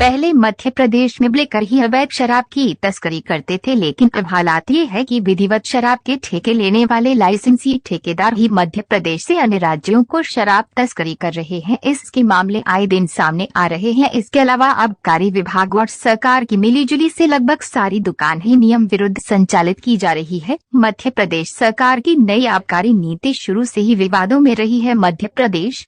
पहले मध्य प्रदेश में लेकर ही अवैध शराब की तस्करी करते थे, लेकिन अब हालात ये है कि विधिवत शराब के ठेके लेने वाले लाइसेंसी ठेकेदार ही मध्य प्रदेश से अन्य राज्यों को शराब तस्करी कर रहे हैं। इसके मामले आए दिन सामने आ रहे हैं। इसके अलावा आबकारी विभाग और सरकार की मिलीजुली से लगभग सारी दुकानें नियम विरुद्ध संचालित की जा रही है। मध्य प्रदेश सरकार की नई आबकारी नीति शुरू से ही विवादों में रही है। मध्य प्रदेश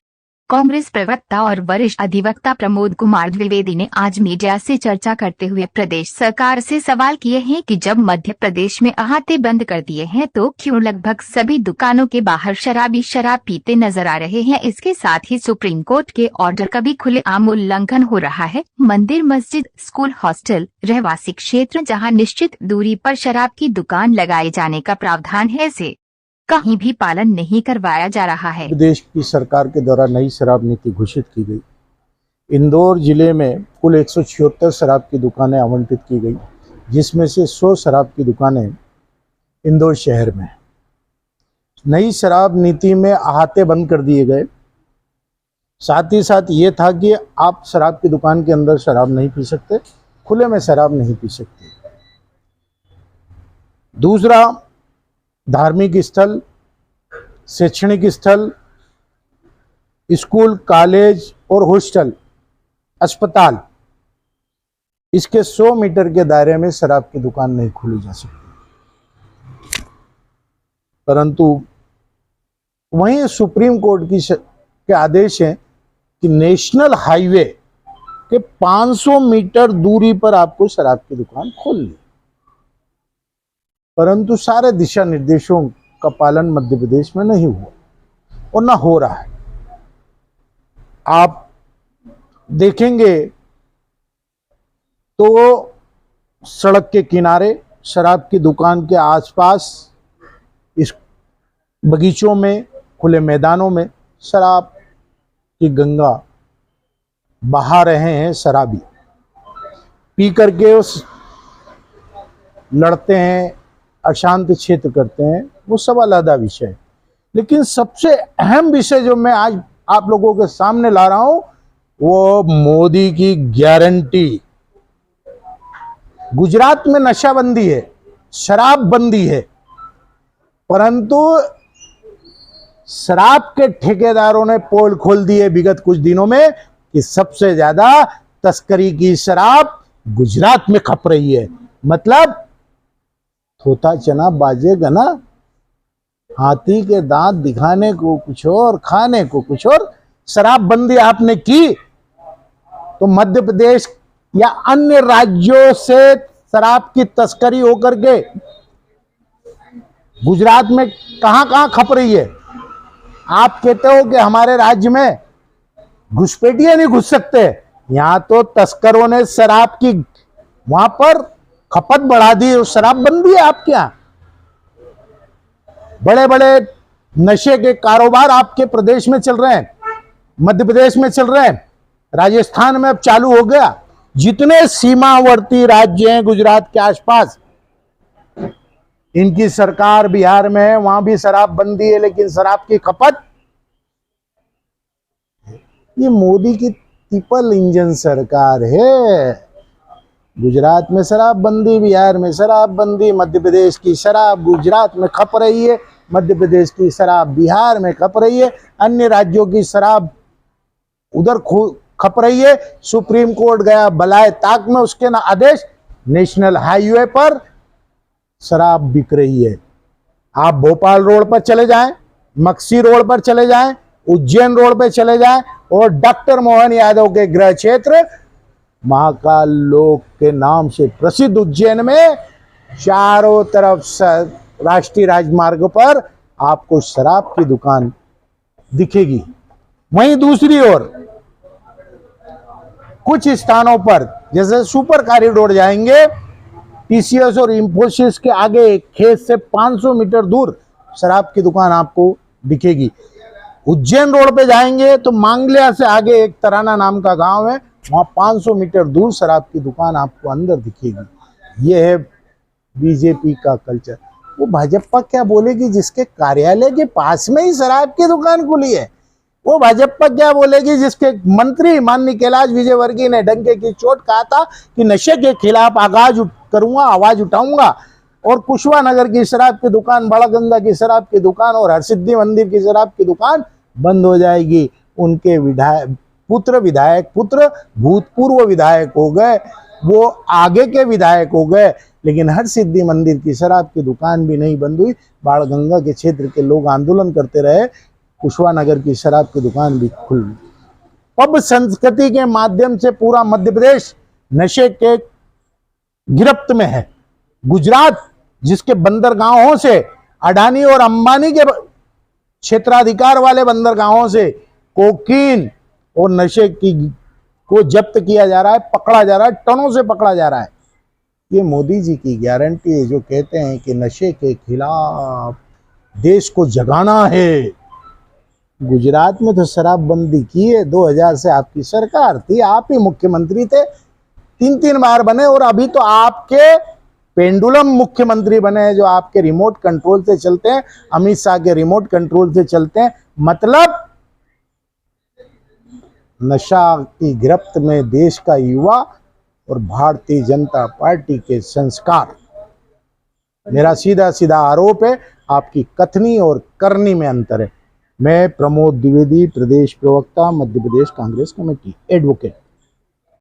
कांग्रेस प्रवक्ता और वरिष्ठ अधिवक्ता प्रमोद कुमार द्विवेदी ने आज मीडिया से चर्चा करते हुए प्रदेश सरकार से सवाल किए हैं कि जब मध्य प्रदेश में अहाते बंद कर दिए हैं तो क्यों लगभग सभी दुकानों के बाहर शराबी शराब पीते नजर आ रहे हैं। इसके साथ ही सुप्रीम कोर्ट के ऑर्डर का भी खुलेआम उल्लंघन हो रहा है। मंदिर, मस्जिद, स्कूल, हॉस्टल, रहवासी क्षेत्र जहाँ निश्चित दूरी पर शराब की दुकान लगाए जाने का प्रावधान है, इसे कहीं भी पालन नहीं करवाया जा रहा है। प्रदेश की सरकार के द्वारा नई शराब नीति घोषित की गई। इंदौर जिले में कुल 176 शराब की दुकानें आवंटित की गई, जिसमें से 100 शराब की दुकानें इंदौर शहर में। नई शराब नीति में अहाते बंद कर दिए गए। साथ ही साथ ये था कि आप शराब की दुकान के अंदर शराब नहीं पी सकते, खुले में शराब नहीं पी सकते। दूसरा, धार्मिक स्थल, शैक्षणिक स्थल, स्कूल, कॉलेज और हॉस्टल, अस्पताल, इसके 100 मीटर के दायरे में शराब की दुकान नहीं खोली जा सकती। परंतु वहीं सुप्रीम कोर्ट के आदेश हैं कि नेशनल हाईवे के 500 मीटर दूरी पर आपको शराब की दुकान खोलनी। परंतु सारे दिशा निर्देशों का पालन मध्य प्रदेश में नहीं हुआ और ना हो रहा है। आप देखेंगे तो सड़क के किनारे, शराब की दुकान के आसपास, इस बगीचों में, खुले मैदानों में शराब की गंगा बहा रहे हैं। शराबी पी करके उस लड़ते हैं, अशांत क्षेत्र करते हैं, वो सब अलग विषय है। लेकिन सबसे अहम विषय जो मैं आज आप लोगों के सामने ला रहा हूं, वो मोदी की गारंटी। गुजरात में नशाबंदी है, शराब बंदी है, परंतु शराब के ठेकेदारों ने पोल खोल दिए विगत कुछ दिनों में कि सबसे ज्यादा तस्करी की शराब गुजरात में खप रही है। मतलब थोथा चना बाजेगा ना, हाथी के दांत दिखाने को कुछ और, खाने को कुछ और। शराबबंदी आपने की तो मध्य प्रदेश या अन्य राज्यों से शराब की तस्करी होकर के गुजरात में कहां खप रही है। आप कहते हो कि हमारे राज्य में घुसपैठिए नहीं घुस सकते, यहां तो तस्करों ने शराब की वहां पर खपत बढ़ा दी और शराब बंदी है आपके यहां। बड़े बड़े नशे के कारोबार आपके प्रदेश में चल रहे हैं, मध्य प्रदेश में चल रहे हैं, राजस्थान में अब चालू हो गया। जितने सीमावर्ती राज्य हैं गुजरात के आसपास, इनकी सरकार बिहार में है, वहां भी शराब बंदी है, लेकिन शराब की खपत, ये मोदी की ट्रिपल इंजन सरकार है। गुजरात में शराब बंदी, बिहार में शराब बंदी, मध्य प्रदेश की शराब गुजरात में खप रही है, मध्य प्रदेश की शराब बिहार में खप रही है, अन्य राज्यों की शराब उधर खप रही है। सुप्रीम कोर्ट गया बलाए ताक में, उसके ना आदेश, नेशनल हाईवे पर शराब बिक रही है। आप भोपाल रोड पर चले जाएं, मक्सी रोड पर चले जाएं, उज्जैन रोड पर चले जाएं और डॉक्टर मोहन यादव के गृह क्षेत्र महाकाल लोक के नाम से प्रसिद्ध उज्जैन में चारों तरफ राष्ट्रीय राजमार्ग पर आपको शराब की दुकान दिखेगी। वहीं दूसरी ओर कुछ स्थानों पर, जैसे सुपर कॉरिडोर जाएंगे, टीसीएस और इंफोसिस के आगे खेत से 500 मीटर दूर शराब की दुकान आपको दिखेगी। उज्जैन रोड पे जाएंगे तो मांगलिया से आगे एक तराना नाम का गांव है, वहां 500 मीटर दूर शराब की दुकान आपको अंदर दिखेगी। ये है बीजेपी का कल्चर। वो भाजपा क्या बोलेगी जिसके कार्यालय के पास में ही शराब की दुकान खुली है? वो भाजपा क्या बोलेगी जिसके मंत्री माननीय कैलाश विजयवर्गीय ने डंके की चोट कहा था कि नशे के खिलाफ आवाज उठाऊंगा और कुशवा नगर की शराब की दुकान, बड़गंगा की शराब की दुकान और हरसिद्धि मंदिर की शराब की दुकान बंद हो जाएगी। उनके विधायक पुत्र भूतपूर्व विधायक हो गए, वो आगे के विधायक हो गए, लेकिन हरसिद्धि मंदिर की शराब की दुकान भी नहीं बंद हुई। बाणगंगा के क्षेत्र के लोग आंदोलन करते रहे, कुशवा नगर की शराब की दुकान भी खुल गई। पब संस्कृति के माध्यम से पूरा मध्य प्रदेश नशे के गिरफ्त में है। गुजरात जिसके बंदरगाहों से अडानी और अंबानी के क्षेत्राधिकार वाले बंदरगाहों से कोकीन और नशे की को जब्त किया जा रहा है, पकड़ा जा रहा है, टनों से पकड़ा जा रहा है। ये मोदी जी की गारंटी है जो कहते हैं कि नशे के खिलाफ देश को जगाना है। गुजरात में तो शराबबंदी की है, 2000 से आपकी सरकार थी, आप ही मुख्यमंत्री थे, 3 बार बने, और अभी तो आपके पेंडुलम मुख्यमंत्री बने हैं जो आपके रिमोट कंट्रोल से चलते हैं, अमित शाह के रिमोट कंट्रोल से चलते हैं। मतलब नशा की गिरफ्त में देश का युवा और भारतीय जनता पार्टी के संस्कार। मेरा सीधा सीधा आरोप है, आपकी कथनी और करनी में अंतर है। मैं प्रमोद द्विवेदी, प्रदेश प्रवक्ता, मध्य प्रदेश कांग्रेस कमेटी, एडवोकेट।